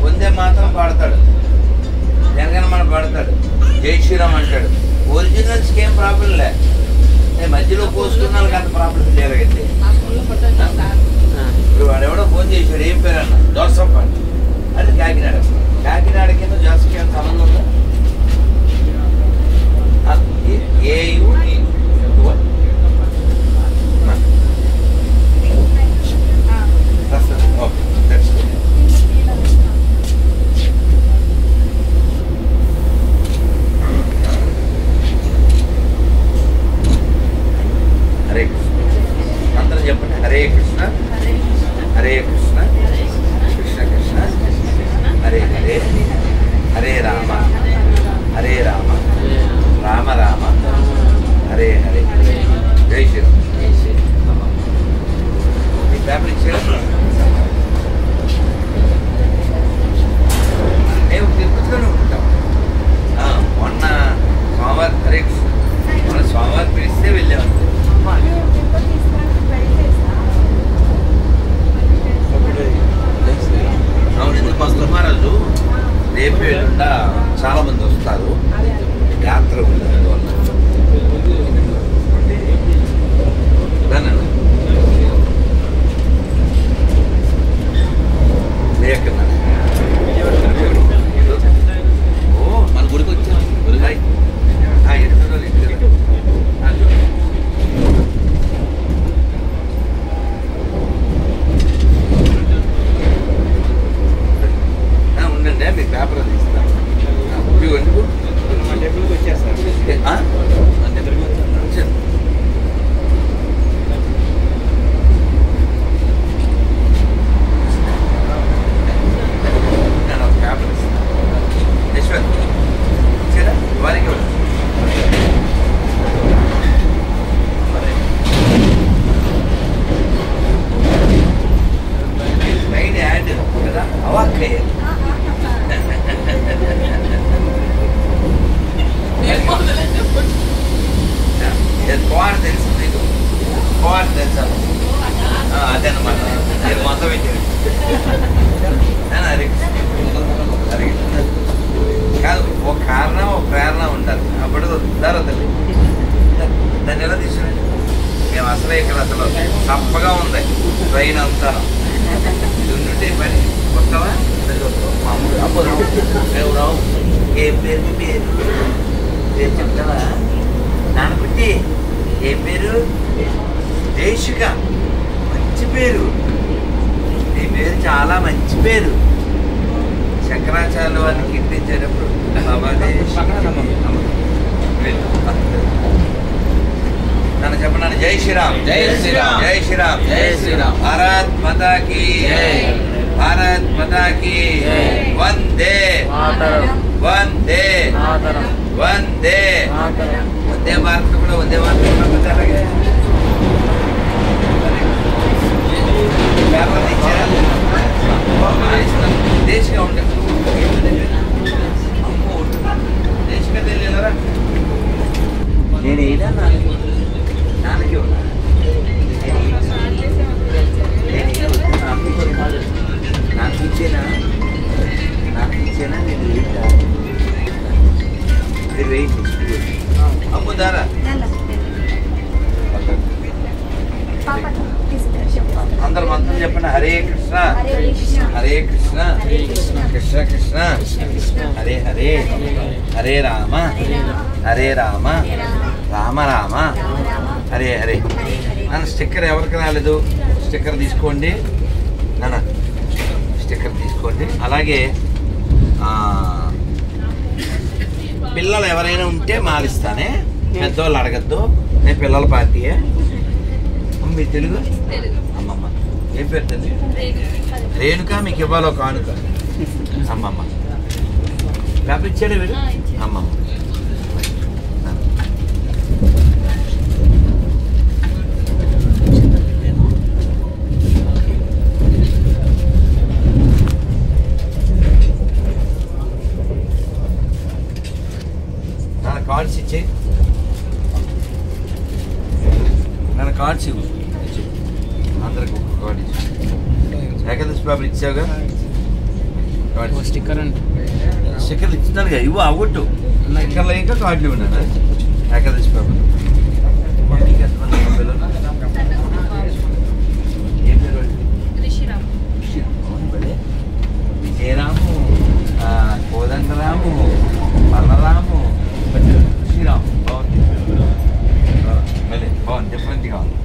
వందే మాత్రం పాడతాడు, జనగణమన పాడతాడు, జై శ్రీరామ్ అంటాడు. ఒరిజినల్స్కి ఏం ప్రాబ్లం లే, మధ్యలో పోసుకున్న వాళ్ళకి అంత ప్రాబ్లం జరిగింది. ఇప్పుడు వాడు ఎవడో ఫోన్ చేశాడు, ఏం పేరు అన్న, జోసఫ్ అంట, అది కాకినాడ. కాకినాడ కింద జోసఫ్కి ఏం సంబంధం ఉందా? ఏయు హరే కృష్ణ అందరం చెప్పండి. హరే కృష్ణ హరే కృష్ణ కృష్ణ కృష్ణ హరే హరే, హరే రామ హరే రామ రామ రామ హరే హరే, జై శ్రీరామ్. మీ పేపర్ ఇచ్చారు, మేము తిరుపతిలోనే ఉంటాం. మొన్న సోమవారం, హరే కృష్ణ, మొన్న సోమవారం పిలిస్తే వెళ్ళాము. అవును, ఎందుకు మా మహారాజు రేపు ఎల్లుండా చాలా మంది వస్తారు, యాత్ర ఉంది, అందువల్ల మన గుడికి వచ్చాను. ఉండండి, మీ పేపర్ అది ఇస్తాను. ఎందుకు మన టెంపుల్కి వచ్చేస్తారు. అదనమాట, నేను మొత్తం కాదు, ఒక కారణం ఒక ప్రేరణ ఉండాలి. అప్పుడు దారా తల్లి దాన్ని ఎలా తీసుకురండి. మేము అసలే ఇక్కడ అసలు తప్పగా ఉంది ట్రైన్ అంతా. ఇది ఉంటే పని వస్తావా? మామూలు అప్పుడు మేము రావు. ఏం పేరు పేరు పేరు చెప్తావా? నాన్నకుట్టి ఏం పేరు? దేశిక, మంచి పేరు. నీ పేరు చాలా మంచి పేరు. శంకరాచార్య వారిని కీర్తించేటప్పుడు బాబా నన్ను చెప్పండి. జై శ్రీరామ్, జై శ్రీరామ్, జై శ్రీరామ్, జై శ్రీరామ్. భారత్ మాతా కీ, భారత్ మాతా కీ. వందే వందే వందే వందే భారత్ కూడా వందే భారత్. అలాగే పేపర్ ఇచ్చారా? దేశంగా ఉంటుంది. దేశంగా తెలియరా? నేను ఏదా నాన్నకి ఉన్నా. నాకు ఇచ్చేనా నేను వెయిటా? మీరు వెయిట్ అమ్ముదారా? అందరు మంత్రం చెప్పండి. హరే కృష్ణ హరే కృష్ణ కృష్ణ కృష్ణ హరే హరే, హరే రామ హరే రామ రామ రామ హరే హరే. నన్ను స్టిక్కర్ ఎవరికి రాలేదు, స్టిక్కర్ తీసుకోండి నాన్న, స్టిక్కర్ తీసుకోండి. అలాగే పిల్లలు ఎవరైనా ఉంటే మారిస్తానే, పెద్దవాళ్ళు అడగద్దు. నేను పిల్లల పార్టీయే. మీ తెలుగు అమ్మమ్మ ఏం పేరు తల్లి? రేణుక. మీకు ఇవ్వాలో కానుక అమ్మమ్మ. పేపర్ ఇచ్చాడు వీడు అమ్మమ్మ. కార్డ్స్ ఇచ్చే, నన్ను కార్డ్స్ ఇవ్వు. అందరికి ఒక కార్డు ఇచ్చి ఏకాదశి పేపర్ ఇచ్చావుగా. స్టిక్కర్ అండి. స్టిక్కర్లు ఇచ్చినారుగా ఇవ్వు అవగొట్టు. స్టిక్కర్లు ఇంకా కార్డులు ఉన్నాను ఏకాదశి పేపర్. మీకు ఎంతమంది పిల్లలు? ఏం పేరు? విజయరాము, కోదండరాము, పల్లరాము, శ్రీరాము. బాగుంది మళ్ళీ బాగుంది, డిఫరెంట్గా ఉంది.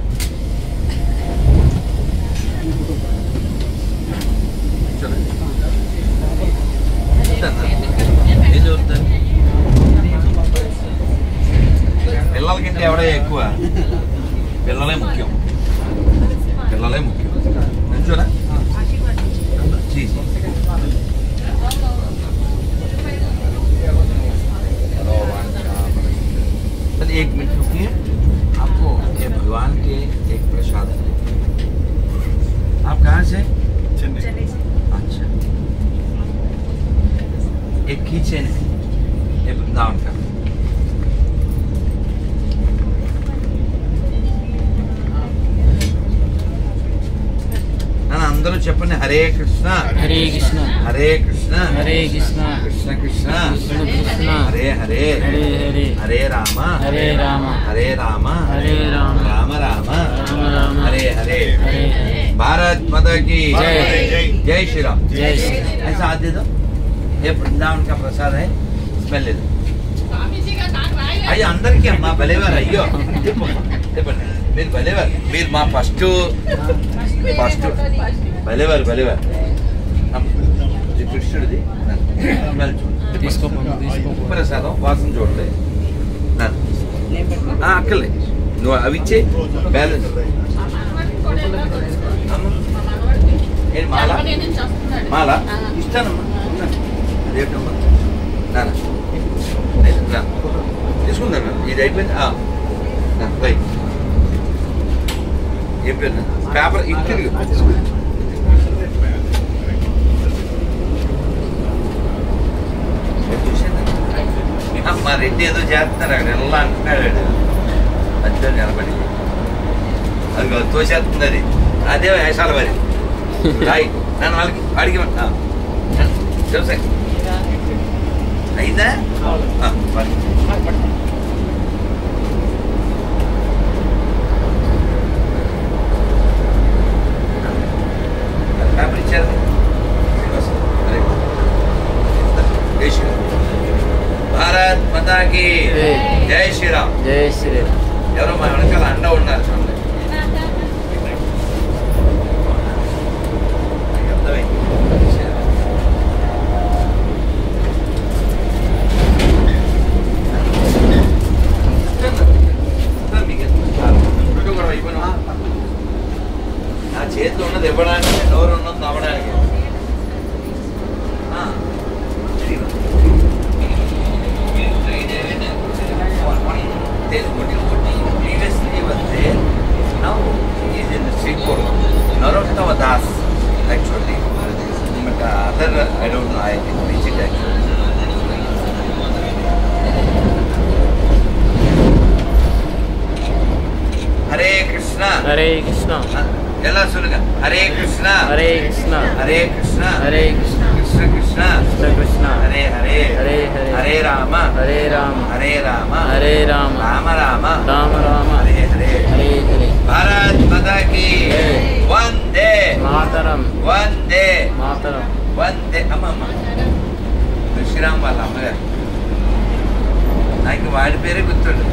ఏం చదువుతారు పిల్లలకంటే ఎవడే ఎక్కువ? పిల్లలే ముఖ్యం, పిల్లలే ముఖ్యం. నిల్చోరా एक मिनट रुकिए, आपको ये भगवान के एक प्रसाद है। आप कहाँ से? चेन्नई। अच्छा, एक किचन है ये वृंदावन का। అందరూ చెప్పండి, హరే కృష్ణ హరే కృష్ణ హరే కృష్ణ హరే కృష్ణ కృష్ణ కృష్ణ కృష్ణ కృష్ణ హరే హరే హరే హరే హరే రామ హరే రామ హరే రామ హరే రామ రామ రామ రామ రామ हरे हरे हरे हरे। भारत माता की जय। जय श्री राम। जय श्री राम। ऐसा हाथ दे दो, ये वृंदावन का प्रसाद है, स्मेल ले दो। అయ్యో అందరికీ అమ్మా భలేవారు. అయ్యో చెప్పండి మీరు భలేవారు, మీరు మా ఫస్ట్ భలేవారు భలేవారు. కృష్ణుడిది ప్రసాదం వాసన చూడండి. అక్కర్లే, నువ్వు అవి ఇచ్చే బ్యాలెన్స్. ఏంటి మాల? మాల ఇస్తానమ్మా, అదేంటమ్మా నాన్న తీసుకుందాను. ఇది అయిపోయింది రైట్. ఏం పేరు? పేపర్ ఇచ్చింది మా రెడ్డి ఏదో చేస్తున్నారు అక్కడ ఎలా అంటున్నాడు మధ్యలో నిలబడి. అది తోసేస్తుంది, అది అదే వేషాలు మరి. రైట్ నన్ను వాళ్ళకి అడిగి వ్యవసాయ అయిందా? పేపర్ ఇచ్చారు. జై శ్రీరామ్. భారత్ మాతా కీ జై శ్రీరామ్. జై శ్రీరామ్. ఎవరో మా వెనకాల అండ ఉన్నారు చూడండి. నా చేతిలో ఉన్నది ఇవ్వడానికి, నోరు ఉన్నది నవ్వడానికి. Previously was there, now he is in the Singapore. Narottama Das actually, but other I don't know. I didn't reach it actually. Hare Krishna. Hare Krishna. Ella suluga. Hare Krishna. Hare Krishna. Hare Krishna. Hare Krishna. Krishna Krishna. Krishna Krishna. Hare Hare. Hare Hare. Hare Rama. Hare Rama. Hare Rama. Hare Rama. Rama Rama. Rama Rama. Hare Hare. Hare Hare. Bharat Mata ki Jai. Vande. Mataram. Vande. Mataram. Vande. అమ్మమ్మ శ్రీరామ్ వాళ్ళ అమ్మగారు. నాకు వాడి పేరే గుర్తుండు.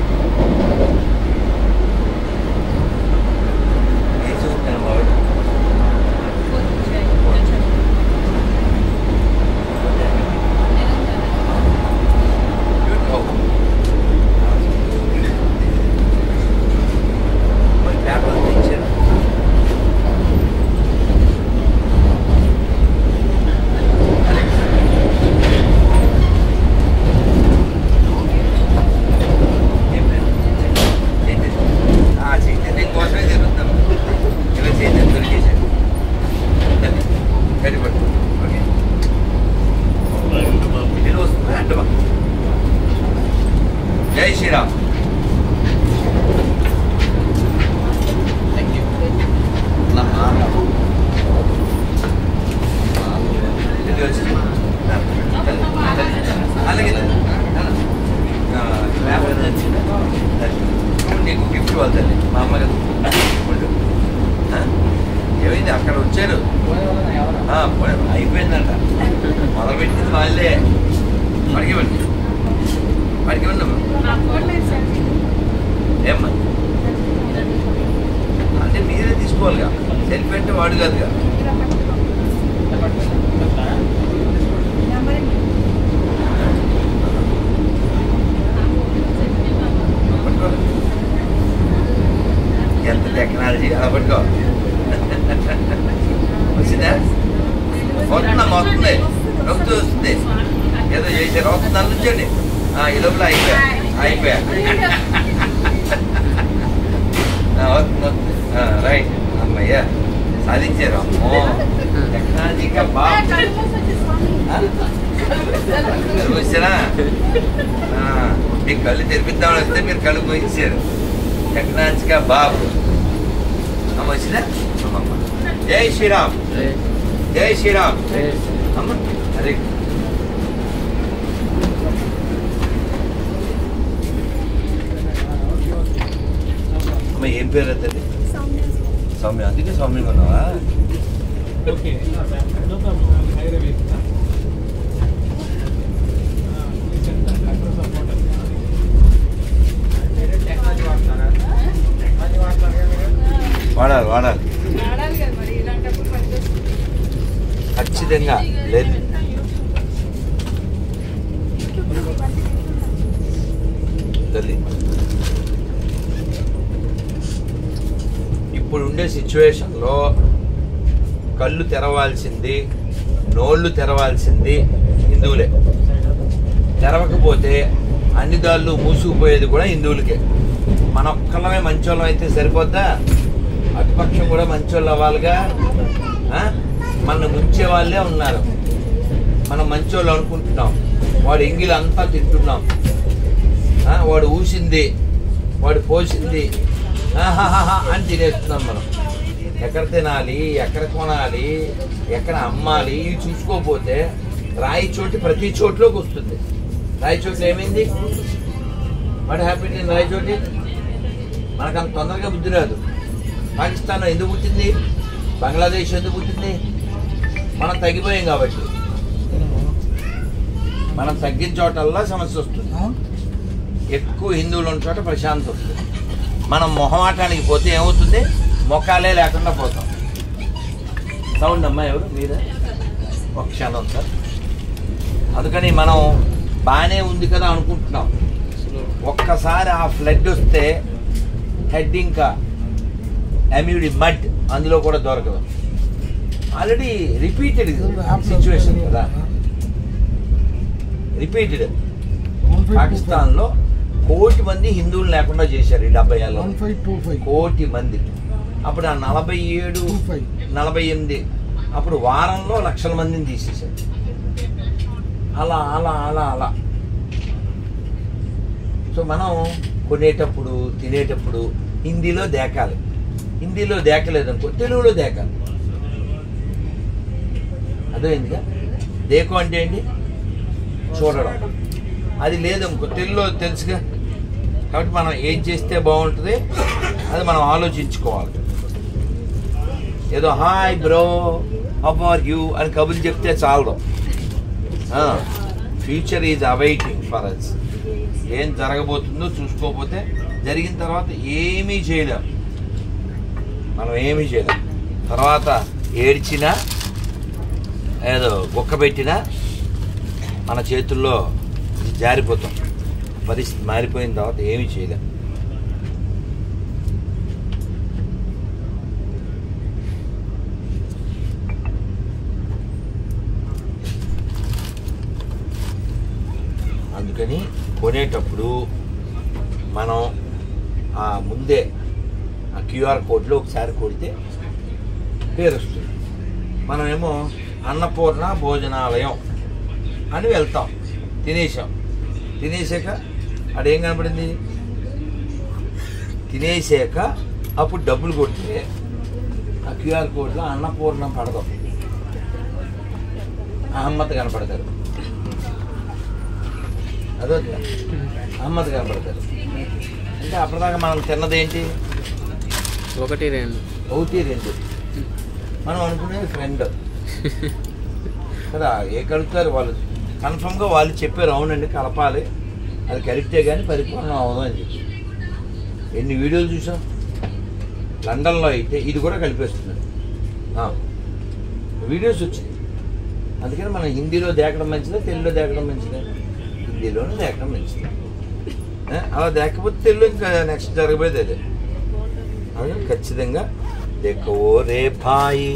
ఏం చూస్తాను బాబు? జై Sriram. Thank you. అలాగే నీకు గిఫ్ట్ వెళ్తాను మా అమ్మ కదా ఏమైంది అక్కడ వచ్చారు అయిపోయిందంట మొదలుపెట్టింది వాళ్ళే పడికివ్వండి పడికివ్వండి ఏమ్మా అంటే మీరే తీసుకోవాలిగా సెల్ఫీ అంటే వాడు కాదుగా ఎంత టెక్నాలజీ అలా పట్టుకో వచ్చిందా వస్తుందా వస్తుంది నొక్కు వస్తుంది ఏదో చేశారు వస్తుంది దాని నుంచండి ఈ లోపల అయిపోయా రైట్ అమ్మయ్యా సాధించారు అమ్మో టెక్నాలజీగా బాగా వచ్చారా మీకు కళ్ళు తెరిపిద్దామని వస్తే మీరు కళ్ళు పోయించారు టెక్నాలజీగా బాబు అమ్మ వచ్చిందా అమ్మమ్మ జై శ్రీరామ్ జై శ్రీరామ్ అమ్మ అరే అమ్మ ఏం పేరు అవుతుంది సౌమ్య అందుకే సౌమ్యంగా ఉన్నావా వాడాలి వాడాలి ఖచ్చితంగా లేదు తల్లి ఇప్పుడు ఉండే సిచ్యువేషన్లో కళ్ళు తెరవాల్సింది నోళ్ళు తెరవాల్సింది హిందువులే తెరవకపోతే అన్ని దాళ్ళు మూసుకుపోయేది కూడా హిందువులకే మన ఒక్కళ్ళమే మంచోళ్ళం అయితే సరిపోద్దా అటుపక్షం కూడా మంచోళ్ళు అవ్వాలిగా మన ముంచే వాళ్ళే ఉన్నారు మనం మంచోళ్ళు అనుకుంటున్నాం వాడు ఎంగిలి అంతా తింటున్నాం వాడు ఊసింది వాడు పోసింది అని తినేస్తున్నాం మనం ఎక్కడ తినాలి ఎక్కడ కొనాలి ఎక్కడ అమ్మాలి ఇవి చూసుకోకపోతే రాయి చోటు ప్రతి చోట్లోకి వస్తుంది రాయి చోట్లు ఏమైంది వాట్ హ్యాపీ ఇన్ రాయి చోటి మనకు అంత తొందరగా బుద్ధి రాదు పాకిస్తాన్ ఎందుకు పుట్టింది బంగ్లాదేశ్ ఎందుకు పుట్టింది మనం తగ్గిపోయాం కాబట్టి మనం తగ్గిన చోటల్లా సమస్య వస్తుంది ఎక్కువ హిందువులు ఉన్న చోట ప్రశాంతి వస్తుంది మనం మొహమాటానికి పోతే ఏమవుతుంది మొక్కాలే లేకుండా పోతాం సౌండ్ అమ్మా ఎవరు మీరే ఒక క్షణం సార్ అందుకని మనం బాగానే ఉంది కదా అనుకుంటున్నాం ఒక్కసారి ఆ ఫ్లడ్ వస్తే హెడ్ ఇంకా అమ్యూడి మడ్ అందులో కూడా దొరకదు ఆల్రెడీ రిపీటెడ్ సిచ్యువేషన్ కదా రిపీటెడ్ పాకిస్తాన్లో 1 కోటి మంది హిందువులు లేకుండా చేశారు ఈ 70 ఏళ్ళలో 1.25 కోటి మంది అప్పుడు ఆ 47 48 అప్పుడు వారంలో లక్షల మందిని తీసేశారు అలా అలా అలా అలా సో మనం కొనేటప్పుడు తినేటప్పుడు హిందీలో దేకాలి హిందీలో దేకలేదు అనుకో తెలుగులో దేకాలి అర్థమైందిగా దేకు అంటే ఏంటి చూడడం అది లేదనుకో తెలుగులో తెలుసుగా కాబట్టి మనం ఏం చేస్తే బాగుంటుంది అది మనం ఆలోచించుకోవాలి ఏదో hi bro how are you అని కబుర్లు చెప్తే చాలదు future is awaiting for us ఏం జరగబోతుందో చూసుకోకపోతే జరిగిన తర్వాత ఏమీ చేయలేం మనం ఏమీ చేయలేం తర్వాత ఏడ్చినా ఏదో గుక్క పెట్టినా మన చేతుల్లో జారిపోతాం పరిస్థితి మారిపోయిన తర్వాత ఏమీ చేయలేం అందుకని కొనేటప్పుడు మనం ముందే ఆ క్యూఆర్ కోడ్లో ఒకసారి కొడితే పేరు వస్తుంది మనమేమో అన్నపూర్ణ భోజనాలయం అని వెళ్తాం తినేసాం తినేసాక అదేం కనపడింది తినేసాక అప్పుడు డబ్బులు కొడితే ఆ క్యూఆర్ కోడ్లో అన్నపూర్ణం పడదాం అహమ్మత్ కనపడతారు అదొద్దు అమ్మది కనపడతారు. అంటే అప్పటిదాకా మనం తిన్నది ఏంటి? 1, 2. 1, 2 మనం అనుకునేది ఫ్రెండ్ కదా. ఏ కలుపుతారు వాళ్ళు కన్ఫర్మ్గా వాళ్ళు చెప్పారు, అవునండి కలపాలి, అది కలిపితే కానీ పరిపూర్ణం అవ్వదు అని చెప్పి. ఎన్ని వీడియోలు చూసాం. లండన్లో అయితే ఇది కూడా కలిపేస్తున్నారు వీడియోస్ వచ్చింది. అందుకని మనం హిందీలో దేకడం మంచిదా, తెలుగులో దేకడం మంచిదా? హిందీలోనే దేకడం మంచిది. అలా దేకపోతే తెలుగు ఇంకా నెక్స్ట్ జరగబోయేది అదే. అది ఖచ్చితంగా देखो रे भाई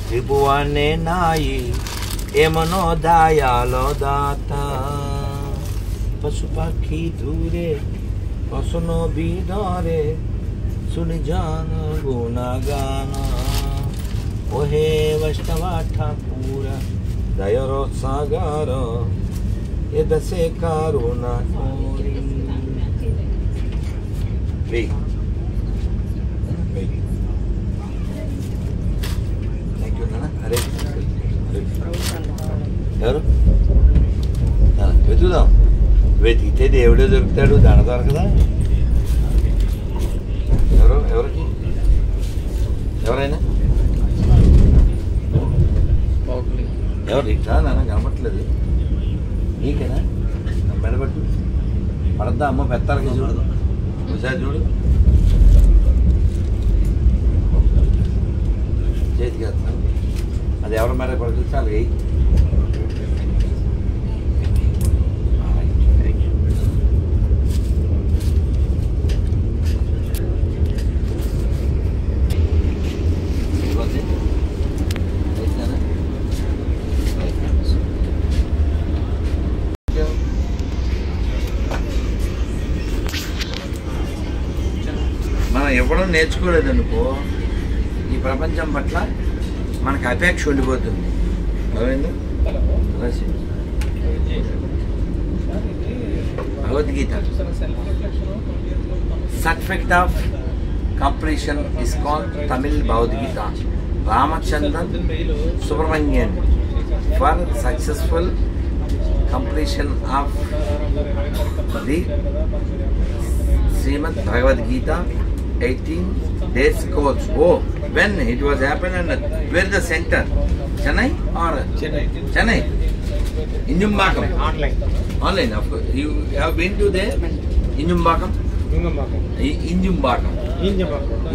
त्रिभुवने नाई एमनो दयालो दाता पशु पक्षी दूरे पशुनो बिदरे सुन जान गुणगान ओहे वैष्णवा ठाकुर दयरो सागर ये दसे करुणा అరే ఎవరు వెతుకుదాం. వెతికితే దేవుడే దొరుకుతాడు, దండ దొరకదా? ఎవరికి ఎవరైనా ఎవరు ఇట్లా నాన్న కనపట్లేదు నీకేనా? మెడబట్టు పడద్దా అమ్మ పెత్తాలకి చూడు, ఒకసారి చూడు చేతికి వేస్తాను. అది ఎవరి మీద పడుతుంది చాలు. మనం ఎవడో నేర్చుకోలేదనుకో ఈ ప్రపంచం పట్ల మనకు అపేక్ష ఉండిపోతుంది. Bhagavad Gita certificate of completion is called Tamil Bhagavad Gita. Ramachandran Subramanian for successful completion of the Shrimad Bhagavad Gita 18 days course. Oh, when it was happened and where is the center? Chennai or Chennai? Injumbakam. Online, of course. You have been to there? Injumbakam.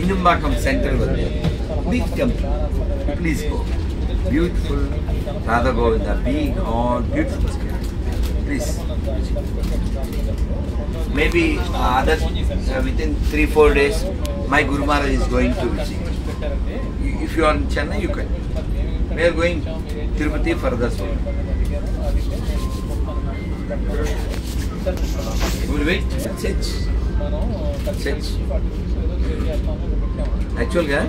Injumbakam center was there. Big temple. Please go. Beautiful Radha Govinda, big hall, beautiful. Please. Maybe within 3-4 days, my Guru Maharaj is going to visit. If you are in Chennai, you can. We are going Tirupati further soon. We will wait. Church. యాక్చువల్గా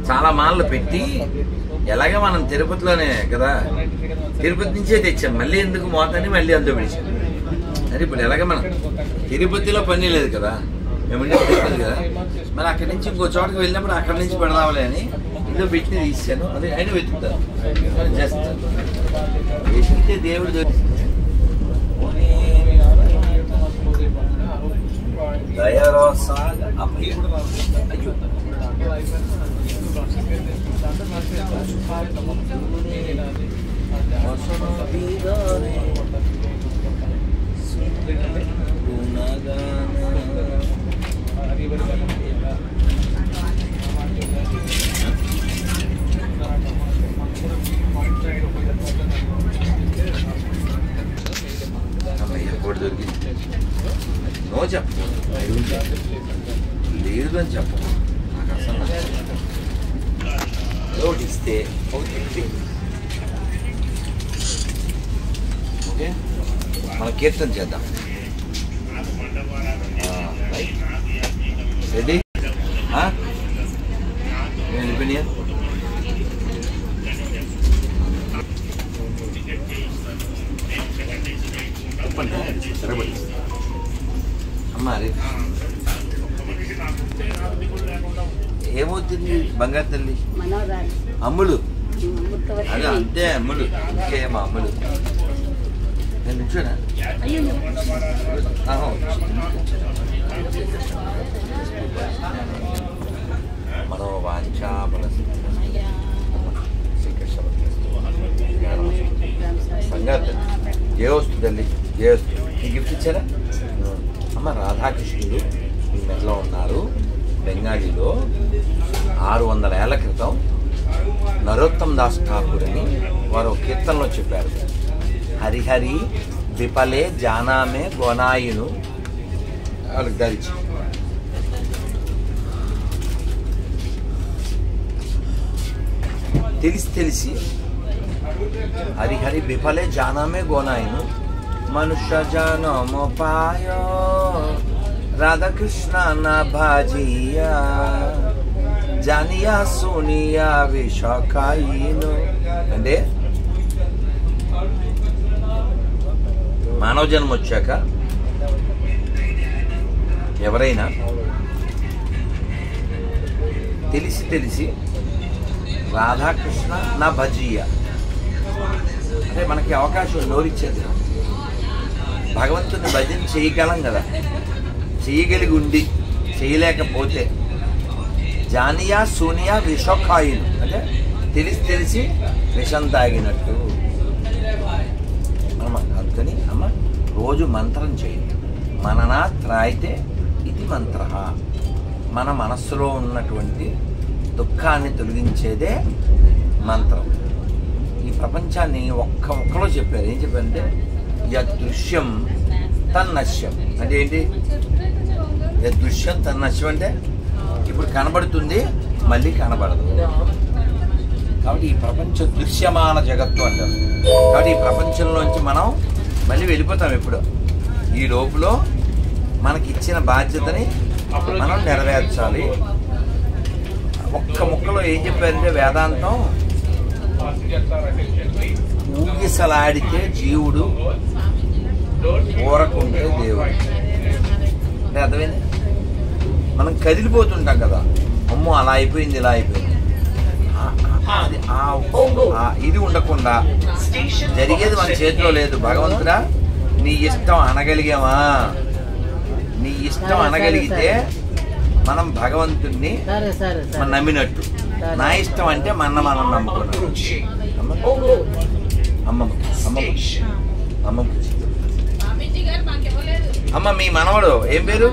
చాలా మాలలు పెట్టి ఎలాగే మనం తిరుపతిలోనే కదా, తిరుపతి నుంచే తెచ్చాం. మళ్ళీ ఎందుకు మోతని మళ్ళీ అంతా పిలిచాం. అది ఇప్పుడు ఎలాగ మనం తిరుపతిలో పని లేదు కదా, మేము తిరుపతి కదా, మరి అక్కడి నుంచి ఇంకో చోటకి వెళ్ళినప్పుడు అక్కడి నుంచి పెడదాంలే అని ఇదో పెట్టి తీసాను. అది ఆయన వెతుకుతాను. జస్ట్ వెతికితే దేవుడు నో చెప్పు, లేదు అని చెప్పు. నాకు అసలు ఒకటి ఇస్తే ఒకటి ఓకే, మనం కీర్తన చేద్దాం. రెడీ? వెళ్ళిపోయినా చెప్పండి సరేబడి అమ్మ. అరే ఏమవుతుంది బంగారు తల్లి? అమ్ములు. అదే అంతే అమ్ములు, ఇంకేమో అమ్ములు. నేను నుంచోనా మనో వాంఛా సంగతి ఏ వస్తుందండి ఏ వస్తుంది మీకు గిఫ్ట్ ఇచ్చారా అమ్మ రాధాకృష్ణుడు ఈ మెడలో ఉన్నారు. బెంగాలీలో 600 ఏళ్ల క్రితం నరోత్తమ్ దాస్ ఠాకూర్ అని వారు కీర్తనలో చెప్పారు. హరిహరి విపలే జానామే గోనాయును వాళ్ళకి ధరించి తెలిసి హరిహరి విఫలే జానామే గోనాయును మనుష్య జానమోపాయ రాధాకృష్ణ నా భాజియా జానియా సోనియా విశాఖాయిను. అంటే మానవ జన్మ వచ్చాక ఎవరైనా తెలిసి రాధాకృష్ణ నా భజీయ అంటే మనకి అవకాశం నోరిచ్చేది. భగవంతుని భజన చేయగలం కదా, చేయగలిగి ఉండి చేయలేకపోతే జానియా సోనియా విషఖాయిలు అంటే తెలిసి విషం తాగినట్టు. అందుకని అమ్మ రోజు మంత్రం చేయండి. మననా త్రాయితే ఇది మంత్ర. మన మనస్సులో ఉన్నటువంటి దుఃఖాన్ని తొలగించేదే మంత్రం. ఈ ప్రపంచాన్ని ఒక్క ముక్కలో చెప్పారు. ఏం చెప్పారంటే యదృశ్యం తన్నశ్యం అంటే ఏంటి? యదృశ్యం తన్నశ్యం అంటే ఇప్పుడు కనబడుతుంది మళ్ళీ కనబడదు. కాబట్టి ఈ ప్రపంచ దృశ్యమాన జగత్తు అంటారు. కాబట్టి ఈ ప్రపంచంలోంచి మనం మళ్ళీ వెళ్ళిపోతాం. ఎప్పుడు ఈ లోపల మనకి ఇచ్చిన బాధ్యతని మనం నెరవేర్చాలి. ఒక్క ముక్కలో ఏం చెప్పారంటే వేదాంతం ఊగిసలాడితే జీవుడు ఊరకుంటే దేవుడు అంటే అర్థమైంది. మనం కదిలిపోతుంటాం కదా, అమ్మో అలా అయిపోయింది ఇలా అయిపోయింది ఇది ఉండకుండా జరిగేది మన చేతిలో లేదు. భగవంతుడా నీ ఇష్టం అనగలిగామా? నీ ఇష్టం అనగలిగితే మనం భగవంతుణ్ణి మనం నమ్మినట్టు. నా ఇష్టం అంటే మనం నమ్ముకున్నాం. అమ్మ మీ మనవడు ఏం పేరు?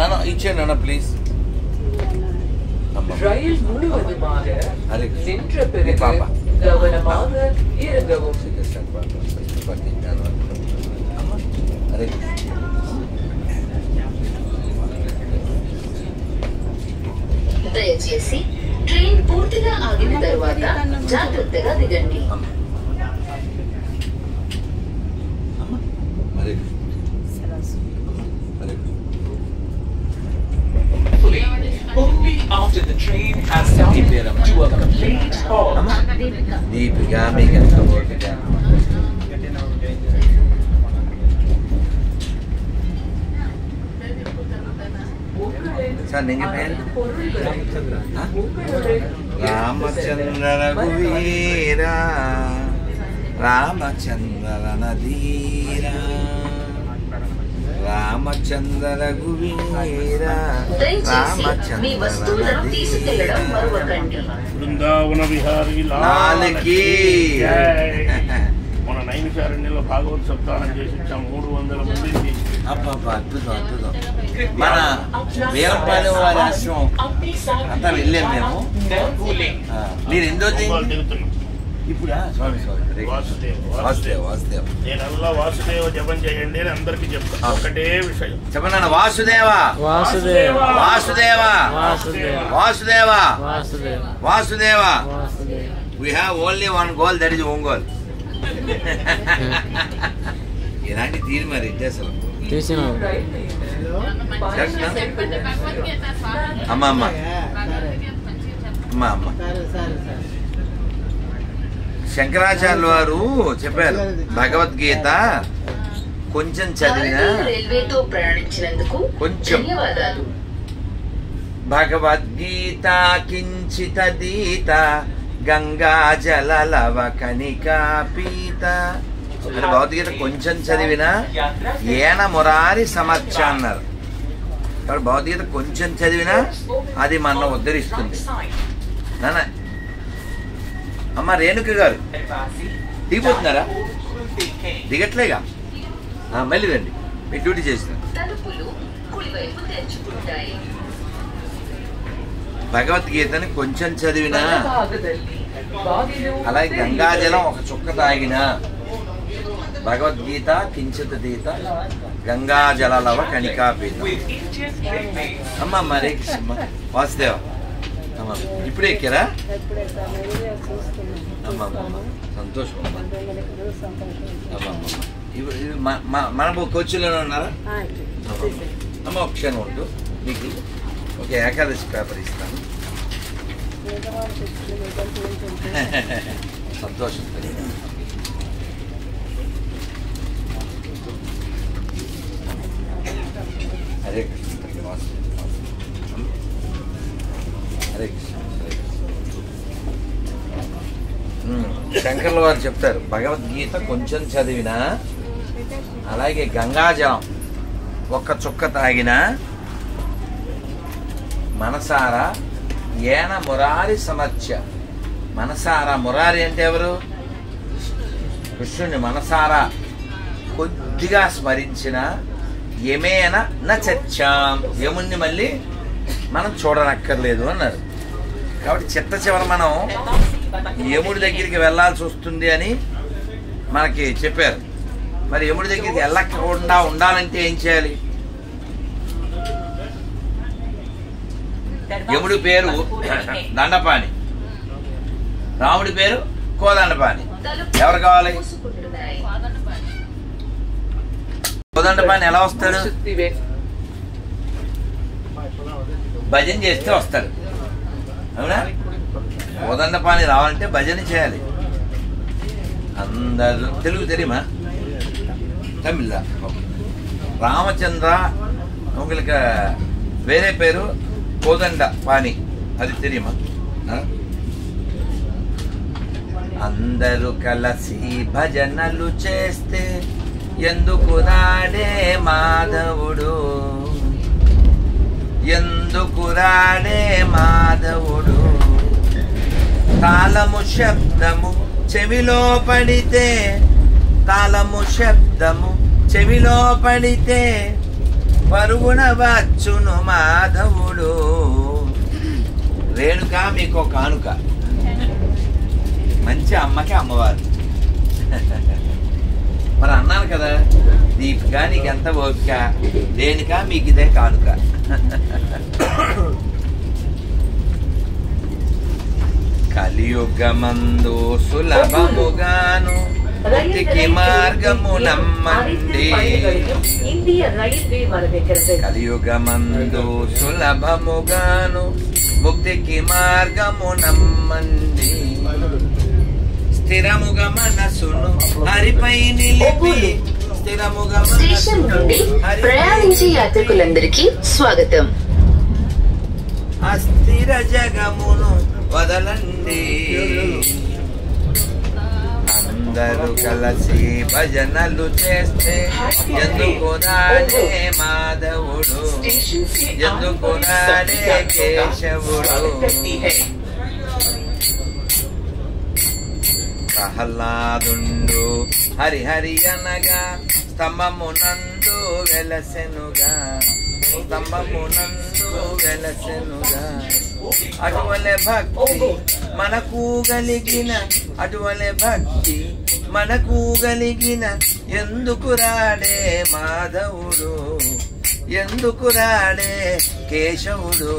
మనం ఇచ్చేయండి అన్న ప్లీజ్. పాప అరే దయచేసి ట్రైన్ పూర్తిగా ఆగిన తర్వాత జాగ్రత్తగా దిగండి. Only after the train has started to a complete halt. Deepika, make it so work again. Sir, name pen? Ramachandra Raghuvira, Ramachandra Nadira, Ramachandra Raghuvira, Ramachandra Nadira. Brindavan Vihari Lal కీ మన నైమిషారణ్యంలో భాగవత సప్తాహం చేసి వచ్చాం. 300 మంది. అద్భుతం అద్భుతం. మన వీరపాలెం వారి ఆశ్రమం అంతా వెళ్ళాము మేము. మీరు ఎంతో దిగుతున్నాం ఇప్పుడు స్వామి వాసుదేవ్ నేనల్లా వాసుదేవ జపం చేయండి అని అందరికి చెప్తాను. ఒకటే విషయం చెప్పండి. Vasudeva Vasudeva Vasudeva Vasudeva Vasudeva. We have only one goal, that is Ongol. ఇలాంటి తీరు మరి అసలు అమ్మ అమ్మ అమ్మ అమ్మ శంకరాచార్యుల వారు చెప్పారు భగవద్గీత కొంచెం చదివినా రైల్వేతో ప్రయాణించినందుకు కొంచెం ధన్యవాదాలు. భగవద్గీత కించితదీత గంగా జలలవ కణికా పీత. మరి భగవద్గీత కొంచెం చదివినా ఏన మురారి సమర్చ అన్నారు. కాబట్టి భగవద్గీత కొంచెం చదివినా అది మన ఉద్ధరిస్తుంది. నాన్న అమ్మ రేణుక గారు దిగిపోతున్నారా? దిగట్లేగా, మళ్ళీ రండి, మీ డ్యూటీ చేసిన. భగవద్గీతని కొంచెం చదివినా, అలాగే గంగాజలం ఒక చుక్క తాగినా, భగవద్గీత కించిత్ తీత గంగాజలవ కణికాపీత. అమ్మ మరే వాసుదేవ అమ్మ ఇప్పుడే ఎక్కారా? అమ్మ సంతోషం అమ్మ. మన కోచ్లోనే ఉన్నారా? అమ్మ ఒక క్షణం ఉంటూ మీకు ఒక ఏకాదశి పేపర్ ఇస్తాను. సంతోషం. హరే కృష్ణ. హరే కృష్ణ. శంకర్ల వారు చెప్తారు, భగవద్గీత కొంచెం చదివినా, అలాగే గంగాజలం ఒక్క చుక్క తాగినా, మనసారా ఏన మురారి సమర్చ. మనసారా, మురారి అంటే ఎవరు? కృష్ణుని మనసారా కొద్దిగా స్మరించిన యమేన న చచ్చాం, యముణ్ణి మళ్ళీ మనం చూడనక్కర్లేదు అన్నారు. కాబట్టి చిట్ట చివర మనం యముడి దగ్గరికి వెళ్ళాల్సి వస్తుంది అని మనకి చెప్పారు. మరి యముడి దగ్గరికి వెళ్ళకుండా ఉండాలంటే ఏం చేయాలి? యముడి పేరు దండపాణి, రాముడి పేరు కోదండపాణి. ఎవరు కావాలి? కోదండపాణి ఎలా వస్తాడు? భజన చేస్తే వస్తాడు, అవునా? కోదండపాణి రావాలంటే భజన చేయాలి. అందరు తెలుగు தெரியுமா? తమిళ. రామచంద్ర உங்களுக்கு వేరే పేరు కోదండపాణి, అది తెలియమా? అందరూ కలిసి భజనలు చేస్తే ఎందుకు రాడే మాధవుడు, ఎందుకు రాడే మాధవుడు. తాళము శబ్దము చెవిలో పడితే, తాళము శబ్దము చెవిలో పడితే పరుగున వచ్చును మాధవుడు. రేణుక మీకు కానుక, మంచి అమ్మకి అమ్మవారు. మరి అన్నాను కదా, దీపిక నీకెంత ఓపిక, దేనిక మీకు ఇదే కానుక. కలియుగమందు సులభముగాను ముక్తికి మార్గము నమ్మండి. కలియుగమందు సులభముగాను ముక్తికి మార్గము నమ్మండి. స్థిరముగా మనసును హరిపై నిలిపి, స్థిరముగా స్టేషన్ నుండి ప్రయాణించే యాత్రికులందరికీ స్వాగతం. అస్థిర జగమును వదలండి. అందరూ కలిసి భజనలు చేస్తే ఎందుకు రాడే మాధవుడు, ఎందుకు రాడే కేశవుడు. ప్రహ్లాదుండు హరిహరి అనగా స్తంభమునందు వెలసెనుగా, స్తంభమునందు వెలసెనుగా. అటువలే భక్తి మనకు గలిగిన, అటువలే భక్తి మనకు గలిగిన ఎందుకు రాడే మాధవుడు, ఎందుకు రాడే కేశవుడు.